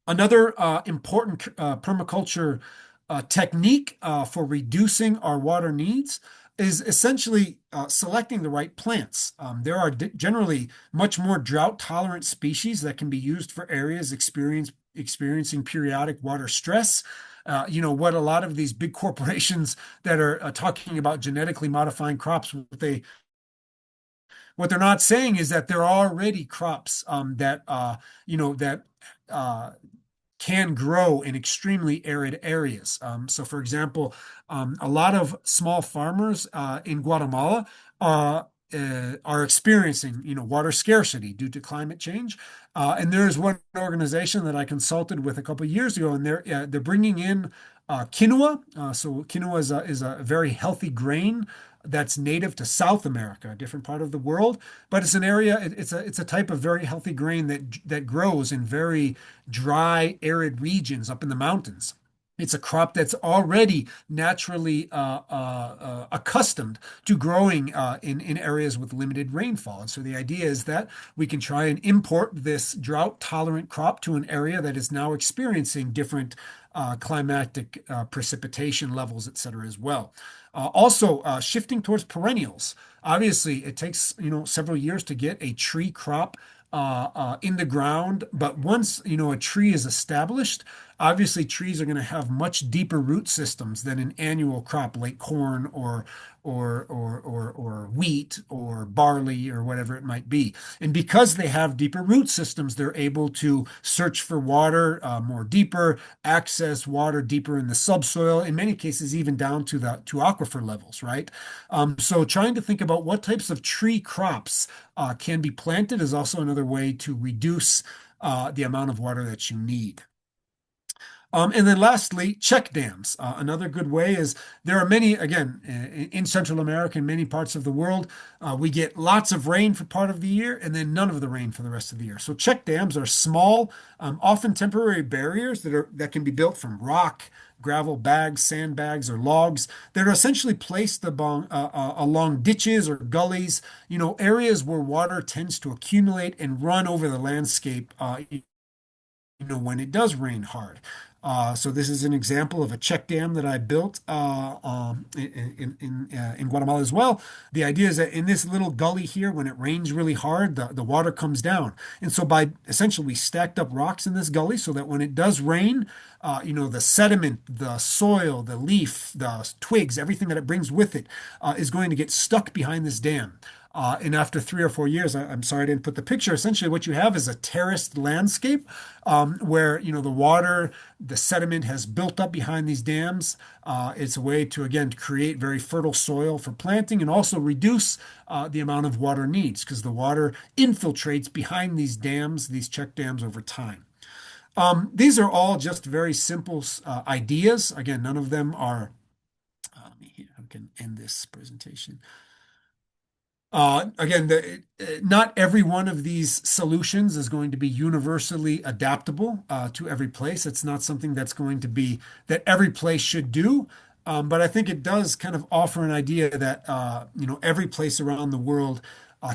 Another important permaculture technique for reducing our water needs is essentially selecting the right plants. There are generally much more drought-tolerant species that can be used for areas experiencing periodic water stress. What a lot of these big corporations that are talking about genetically modifying crops, what they're not saying is that there are already crops that can grow in extremely arid areas. So, for example, a lot of small farmers in Guatemala are experiencing, water scarcity due to climate change. And there is one organization that I consulted with a couple of years ago, and they're bringing in quinoa. So quinoa is a very healthy grain that's native to South America, a different part of the world. But it's an area, it's a type of very healthy grain that grows in very dry, arid regions up in the mountains. It's a crop that's already naturally accustomed to growing in areas with limited rainfall. And so the idea is that we can try and import this drought-tolerant crop to an area that is now experiencing different climatic precipitation levels, et cetera, as well. Also, shifting towards perennials. Obviously, it takes several years to get a tree crop in the ground, but once a tree is established, obviously trees are going to have much deeper root systems than an annual crop like corn or wheat or barley or whatever it might be. And because they have deeper root systems, they're able to search for water more deeper, access water deeper in the subsoil, in many cases even down to aquifer levels, right? So trying to think about what types of tree crops can be planted is also another way to reduce the amount of water that you need. And then lastly, check dams. Another good way is there are many, again, in Central America and many parts of the world, we get lots of rain for part of the year and then none of the rain for the rest of the year. So check dams are small, often temporary barriers that can be built from rock, gravel bags, sandbags, or logs that are essentially placed along ditches or gullies, areas where water tends to accumulate and run over the landscape, when it does rain hard. So this is an example of a check dam that I built in Guatemala as well. The idea is that in this little gully here, when it rains really hard, the water comes down. And so by essentially we stacked up rocks in this gully so that when it does rain, the sediment, the soil, the leaf, the twigs, everything that it brings with it is going to get stuck behind this dam. And after 3 or 4 years, I'm sorry I didn't put the picture. Essentially, what you have is a terraced landscape where the water, the sediment has built up behind these dams. It's a way to again create very fertile soil for planting and also reduce the amount of water needs because the water infiltrates behind these dams, these check dams over time. These are all just very simple ideas. Again, none of them are. I can end this presentation. Again, not every one of these solutions is going to be universally adaptable to every place. It's not something that's going to be that every place should do. But I think it does kind of offer an idea that every place around the world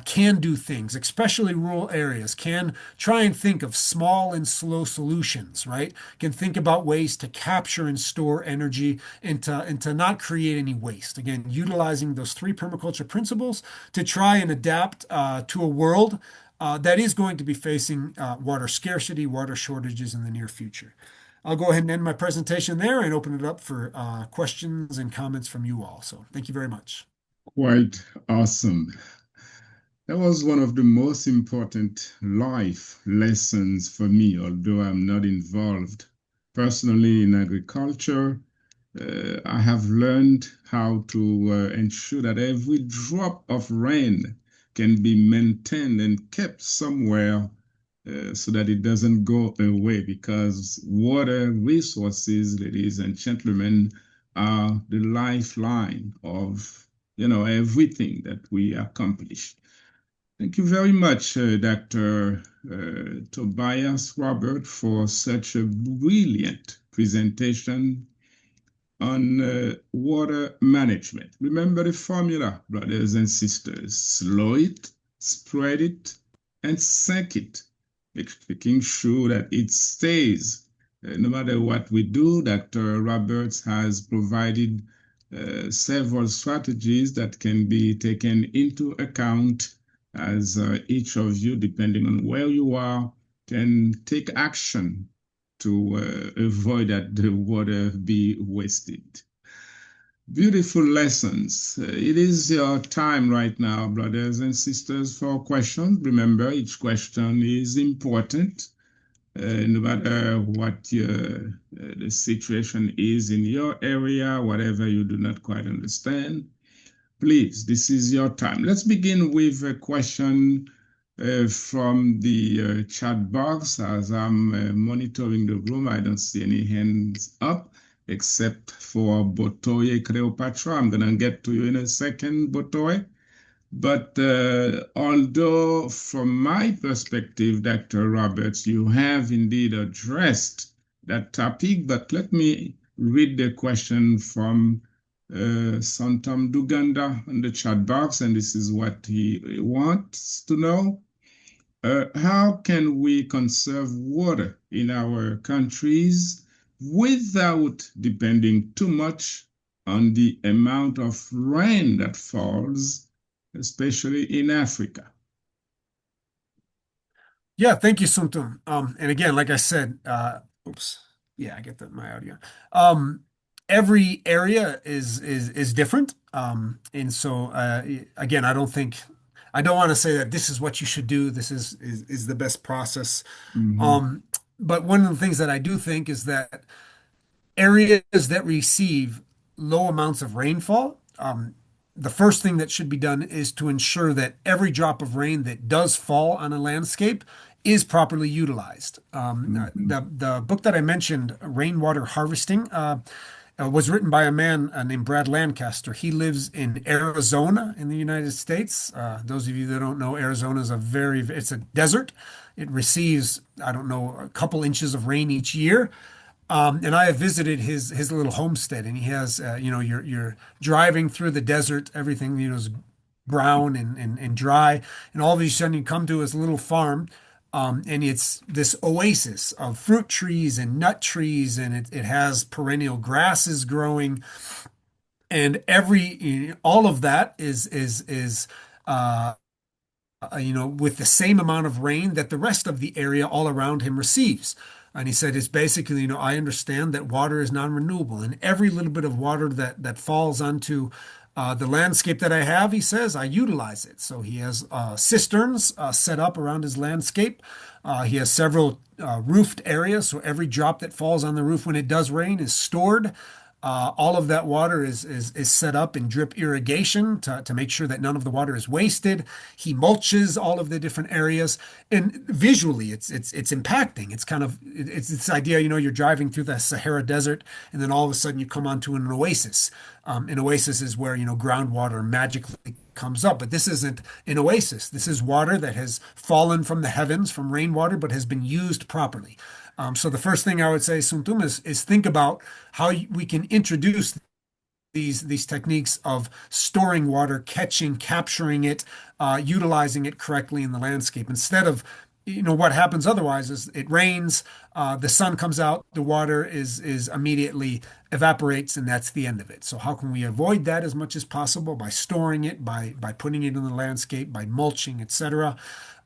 can do things, especially rural areas, can try and think of small and slow solutions, right? Can think about ways to capture and store energy and to not create any waste. Again, utilizing those three permaculture principles to try and adapt to a world that is going to be facing water scarcity, water shortages in the near future. I'll go ahead and end my presentation there and open it up for questions and comments from you all. So thank you very much. Quite awesome. That was one of the most important life lessons for me, although I'm not involved personally in agriculture. I have learned how to ensure that every drop of rain can be maintained and kept somewhere so that it doesn't go away, because water resources, ladies and gentlemen, are the lifeline of everything that we accomplish. Thank you very much, Dr. Tobias Robert, for such a brilliant presentation on water management. Remember the formula, brothers and sisters: slow it, spread it, and sink it, making sure that it stays. No matter what we do, Dr. Roberts has provided several strategies that can be taken into account as each of you, depending on where you are, can take action to avoid that the water be wasted. Beautiful lessons. It is your time right now, brothers and sisters, for questions. Remember, each question is important, no matter what the situation is in your area, whatever you do not quite understand. Please, this is your time. Let's begin with a question from the chat box. As I'm monitoring the room, I don't see any hands up except for Botoye Cleopatra. I'm going to get to you in a second, Botoye. But although from my perspective, Dr. Roberts, you have indeed addressed that topic, but let me read the question from Santam Duganda in the chat box, and this is what he wants to know. How can we conserve water in our countries without depending too much on the amount of rain that falls, especially in Africa? Yeah, thank you, Suntum. And again, like I said, oops, yeah, I get that my audio. Every area is different, and so again, I don't want to say that this is what you should do. This is the best process. Mhm. Um, but one of the things that I do think is that areas that receive low amounts of rainfall, the first thing that should be done is to ensure that every drop of rain that does fall on a landscape is properly utilized. Mhm. The book that I mentioned, Rainwater Harvesting, was written by a man named Brad Lancaster. He lives in Arizona in the United States. Those of you that don't know, Arizona is it's a desert. It receives, I don't know, a couple inches of rain each year. And I have visited his little homestead, and he has, you're driving through the desert, everything, is brown and dry, and all of a sudden you come to his little farm, and it's this oasis of fruit trees and nut trees, and it has perennial grasses growing, and all of that is with the same amount of rain that the rest of the area all around him receives. And he said, it's basically, I understand that water is non-renewable, and every little bit of water that falls onto the landscape that I have, he says, I utilize it. So he has cisterns set up around his landscape. He has several roofed areas, so every drop that falls on the roof when it does rain is stored. All of that water is set up in drip irrigation to make sure that none of the water is wasted. He mulches all of the different areas, and visually, it's impacting. It's kind of it's this idea, you're driving through the Sahara Desert, and then all of a sudden you come onto an oasis. An oasis is where groundwater magically comes up, but this isn't an oasis. This is water that has fallen from the heavens, from rainwater, but has been used properly. So the first thing I would say, Suntum, is think about how we can introduce these techniques of storing water, capturing it, utilizing it correctly in the landscape instead of what happens otherwise is it rains, the sun comes out, the water is immediately evaporates, and that's the end of it. So how can we avoid that as much as possible? By storing it, by putting it in the landscape, by mulching, etc.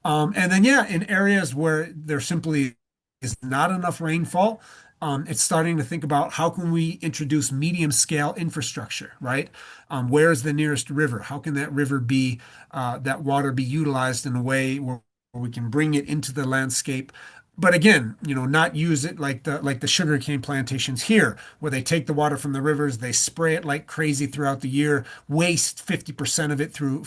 And then yeah, in areas where there simply is not enough rainfall, it's starting to think about how can we introduce medium scale infrastructure, right? Where is the nearest river? How can that river be, that water be utilized in a way where we can bring it into the landscape? But again, not use it like the sugarcane plantations here, where they take the water from the rivers, they spray it like crazy throughout the year, waste 50% of it through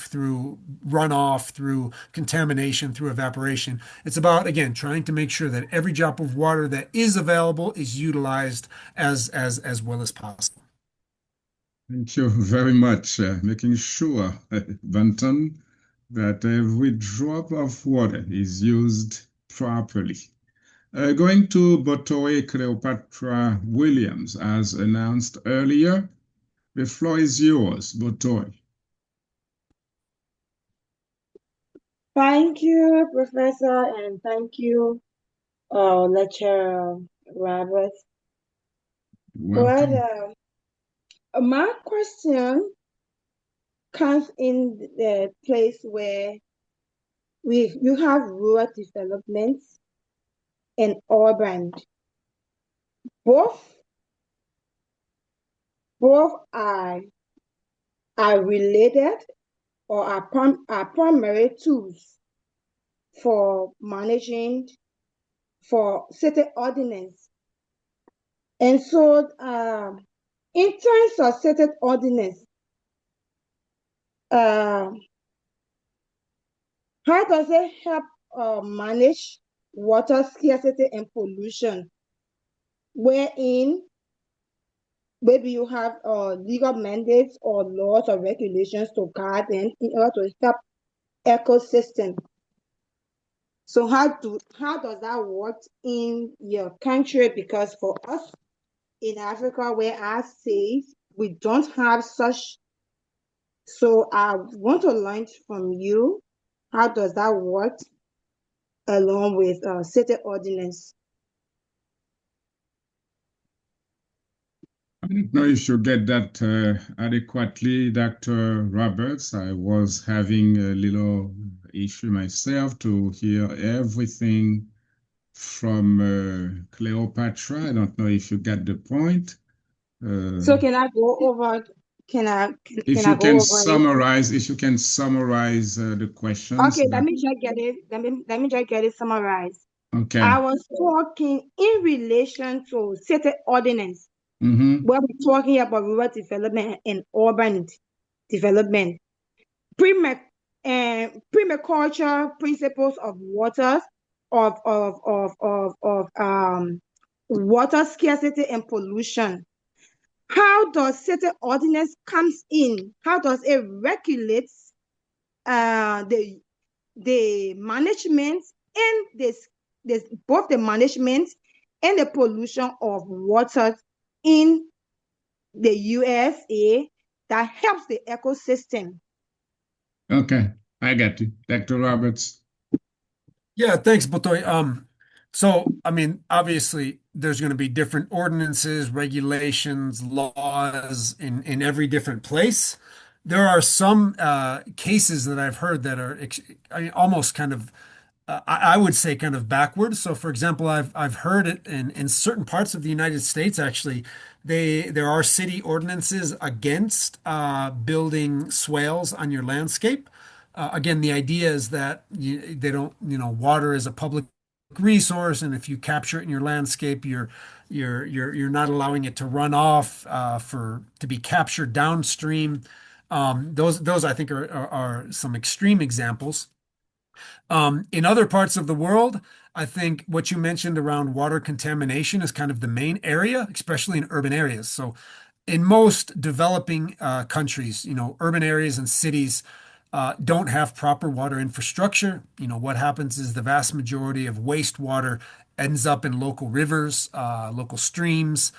runoff, through contamination, through evaporation. It's about, again, trying to make sure that every drop of water that is available is utilized as well as possible. Thank you very much. Making sure, Banton, that every drop of water is used properly. Going to Botoe Cleopatra Williams, as announced earlier, the floor is yours, Botoe. Thank you, Professor, and thank you, Lecturer Robert. But Welcome. my question comes in the place where you have rural development and urban. Both both are related or are primary tools for managing for city ordinance. And so in terms of city ordinance, uh, how does it help manage water scarcity and pollution? Wherein maybe you have legal mandates or laws or regulations to guard them in order to help ecosystem. So how does that work in your country? Because for us in Africa, where I say we don't have such. So I want to learn from you. How does that work along with city ordinance? I don't know if you get that adequately, Dr. Roberts. I was having a little issue myself to hear everything from Cleopatra. I don't know if you get the point. So can I go over? Can If I you can go over it? summarize, if you can summarize the questions Okay, let that, me just get it. Let me just get it summarized. okay. I was talking in relation to city ordinance, Mm-hmm. where we're talking about rural development and urban development. Permaculture principles of water, of water scarcity and pollution. How does city ordinance comes in? How does it regulate uh, the the management and this both the management and the pollution of water in the USA that helps the ecosystem? Okay, I got you. Dr. Roberts. Yeah, thanks, Botoy. So I mean, obviously, there's going to be different ordinances, regulations, laws in every different place. There are some cases that I've heard that are I mean, almost kind of, I would say, kind of backwards. So, for example, I've heard it in certain parts of the United States. Actually, there are city ordinances against building swales on your landscape. Again, the idea is that they don't, water is a public resource, and if you capture it in your landscape, you're not allowing it to run off for to be captured downstream. Those I think are some extreme examples. In other parts of the world, I think what you mentioned around water contamination is kind of the main area, especially in urban areas. So, in most developing countries, urban areas and cities don't have proper water infrastructure. What happens is the vast majority of wastewater ends up in local rivers, local streams.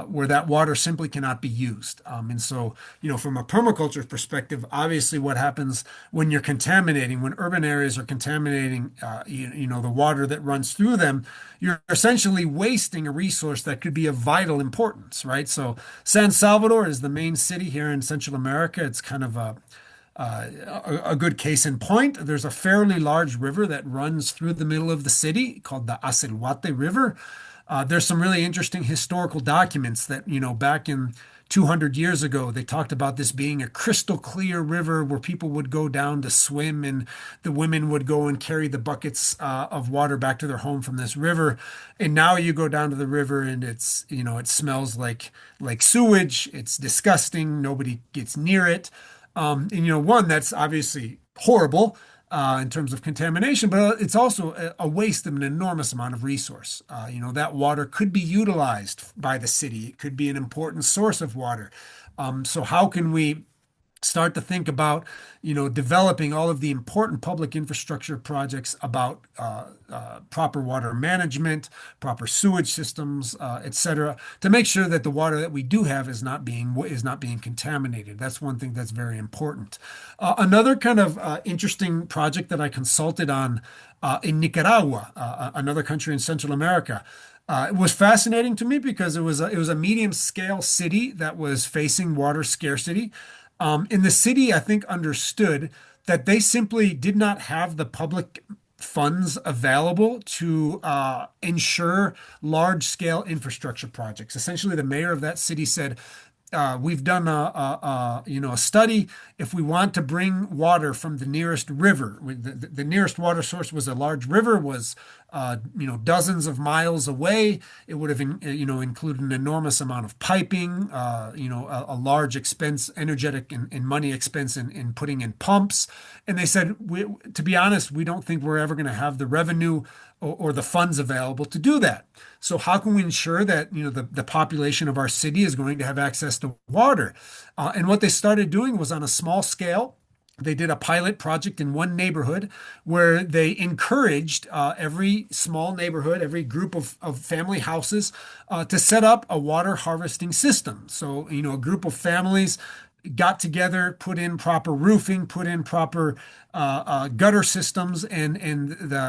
where that water simply cannot be used. And so, from a permaculture perspective, obviously what happens when you're contaminating, when urban areas are contaminating, the water that runs through them, you're essentially wasting a resource that could be of vital importance, right? So San Salvador is the main city here in Central America. It's kind of a good case in point. There's a fairly large river that runs through the middle of the city called the Acelhuate River. There's some really interesting historical documents that, back in 200 years ago, they talked about this being a crystal clear river where people would go down to swim and the women would go and carry the buckets of water back to their home from this river. And now you go down to the river and it smells like sewage. It's disgusting. Nobody gets near it. One, that's obviously horrible in terms of contamination, but it's also a waste of an enormous amount of resource. That water could be utilized by the city. It could be an important source of water. So how can we start to think about, developing all of the important public infrastructure projects about proper water management, proper sewage systems, et cetera, to make sure that the water that we do have is not being contaminated. That's one thing that's very important. Another kind of interesting project that I consulted on in Nicaragua, another country in Central America. It was fascinating to me because it was a medium scale city that was facing water scarcity. In the city, I think understood that they simply did not have the public funds available to ensure large scale infrastructure projects. Essentially, the mayor of that city said, we've done a study. If we want to bring water from the nearest river, the nearest water source was a large river, was dozens of miles away. It would have included an enormous amount of piping, a large expense, energetic and money expense in putting in pumps. And they said, to be honest, we don't think we're ever going to have the revenue or the funds available to do that. So how can we ensure that the population of our city is going to have access to water? And what they started doing was on a small scale. They did a pilot project in one neighborhood where they encouraged every small neighborhood, every group of family houses to set up a water harvesting system. So, a group of families got together, put in proper roofing, put in proper gutter systems, and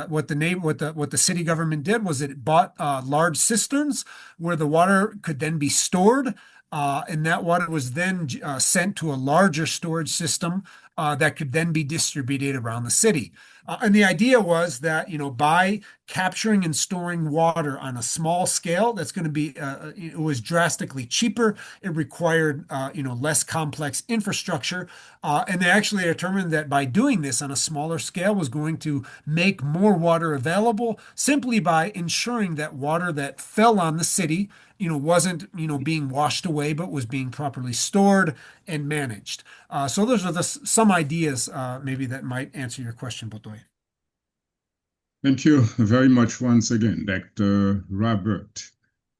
what the city government did was it bought large cisterns where the water could then be stored, and that water was then sent to a larger storage system that could then be distributed around the city. And the idea was that, by capturing and storing water on a small scale, that's going to be, it was drastically cheaper. It required, less complex infrastructure. And they actually determined that by doing this on a smaller scale was going to make more water available simply by ensuring that water that fell on the city, wasn't, being washed away, but was being properly stored and managed. So those are some ideas maybe that might answer your question, Botoy. Thank you very much once again, Dr. Robert.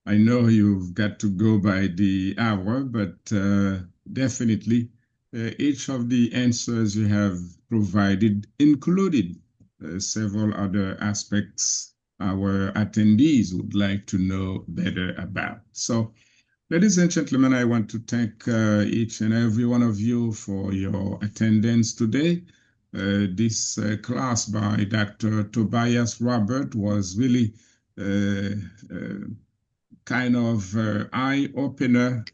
I know you've got to go by the hour, but definitely each of the answers you have provided included several other aspects our attendees would like to know better about. So, ladies and gentlemen, I want to thank each and every one of you for your attendance today. This class by Dr. Tobias Robert was really kind of eye-opener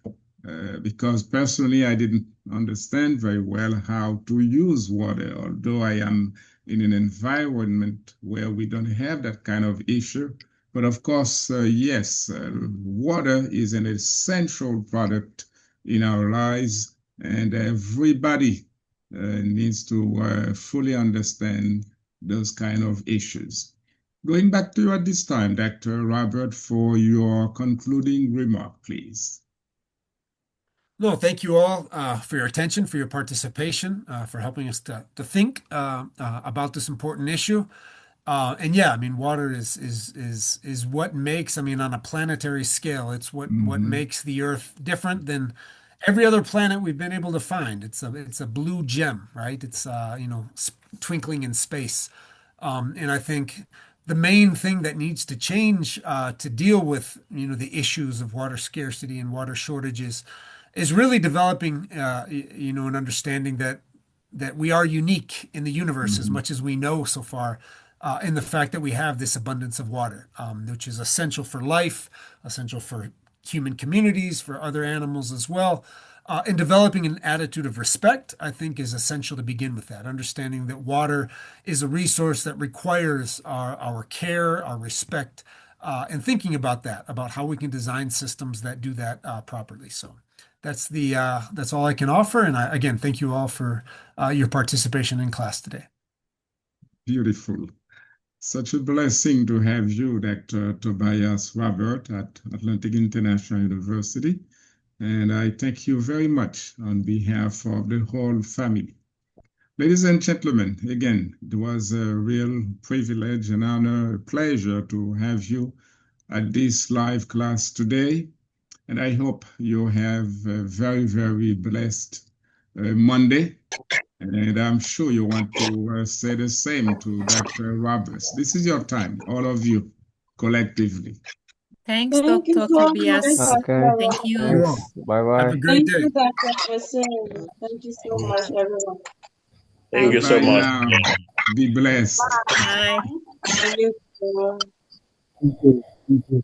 because personally I didn't understand very well how to use water, although I am in an environment where we don't have that kind of issue. But of course, yes, water is an essential product in our lives, and everybody needs to fully understand those kind of issues. Going back to you at this time, Dr. Robert, for your concluding remark, please. No, thank you all for your attention, for your participation, for helping us to think about this important issue. And yeah, I mean, water is what makes, I mean, on a planetary scale, it's what makes the Earth different than every other planet we've been able to find. It's a blue gem, right? It's twinkling in space. And I think the main thing that needs to change to deal with the issues of water scarcity and water shortages is really developing an understanding that we are unique in the universe as much as we know so far, in the fact that we have this abundance of water, which is essential for life, essential for human communities, for other animals as well. And developing an attitude of respect, I think, is essential to begin with that. Understanding that water is a resource that requires our care, our respect, and thinking about that, about how we can design systems that do that properly. So that's all I can offer. And again, thank you all for your participation in class today. Beautiful. Such a blessing to have you, Dr. Tobias Robert at Atlantic International University. And I thank you very much on behalf of the whole family. Ladies and gentlemen, again, it was a real privilege and honor, a pleasure to have you at this live class today. And I hope you have a very, very blessed Monday. And I'm sure you want to say the same to Dr. Roberts. This is your time, all of you, collectively. Thanks, Thank you Dr. so Tobias. much, Okay, Thank you. You all. thanks. Bye Have a bye. great Thank day. you, Dr. Person. Thank you so much, everyone. Thank you so Bye much. now. Be blessed. Bye. Thank you. Thank you. Thank you.